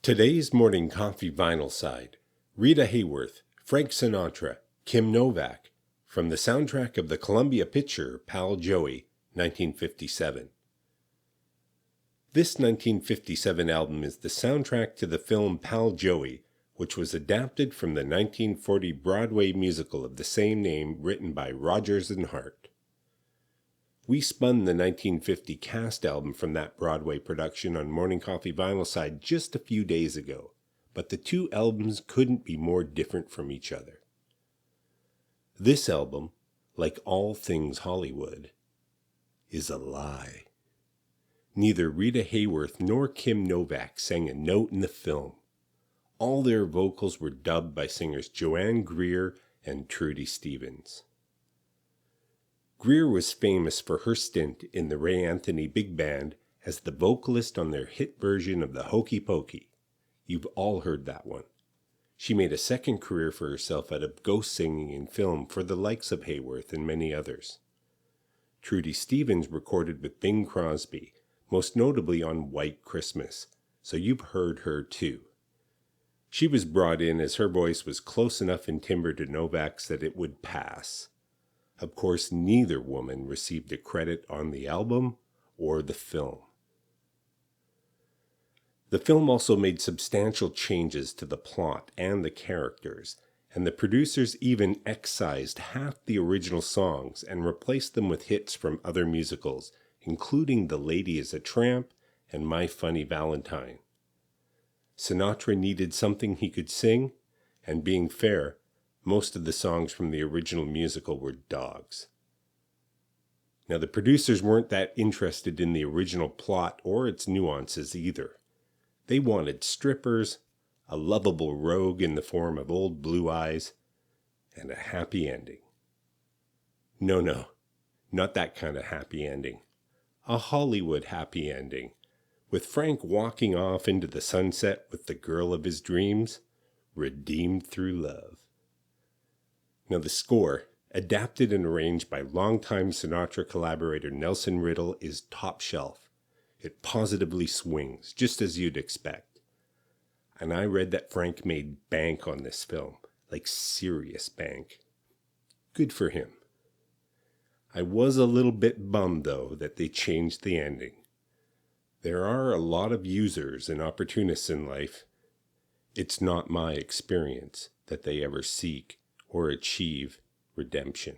Today's morning coffee vinyl side, Rita Hayworth, Frank Sinatra, Kim Novak, from the soundtrack of the Columbia picture Pal Joey, 1957. This 1957 album is the soundtrack to the film Pal Joey, which was adapted from the 1940 Broadway musical of the same name written by Rodgers Hart. We spun the 1950 cast album from that Broadway production on Morning Coffee Vinyl Side just a few days ago, but the two albums couldn't be more different from each other. This album, like all things Hollywood, is a lie. Neither Rita Hayworth nor Kim Novak sang a note in the film. All their vocals were dubbed by singers Joanne Greer and Trudy Stevens. Greer was famous for her stint in the Ray Anthony Big Band as the vocalist on their hit version of the Hokey Pokey. You've all heard that one. She made a second career for herself out of ghost singing in film for the likes of Hayworth and many others. Trudy Stevens recorded with Bing Crosby, most notably on White Christmas, so you've heard her too. She was brought in as her voice was close enough in timbre to Novak's that it would pass. Of course, neither woman received a credit on the album or the film. The film also made substantial changes to the plot and the characters, and the producers even excised half the original songs and replaced them with hits from other musicals, including The Lady is a Tramp and My Funny Valentine. Sinatra needed something he could sing, and being fair, most of the songs from the original musical were dogs. Now, the producers weren't that interested in the original plot or its nuances either. They wanted strippers, a lovable rogue in the form of Old Blue Eyes, and a happy ending. No, not that kind of happy ending. A Hollywood happy ending, with Frank walking off into the sunset with the girl of his dreams, redeemed through love. Now, the score, adapted and arranged by longtime Sinatra collaborator Nelson Riddle, is top shelf. It positively swings, just as you'd expect. And I read that Frank made bank on this film, like serious bank. Good for him. I was a little bit bummed, though, that they changed the ending. There are a lot of users and opportunists in life. It's not my experience that they ever seek or achieve redemption.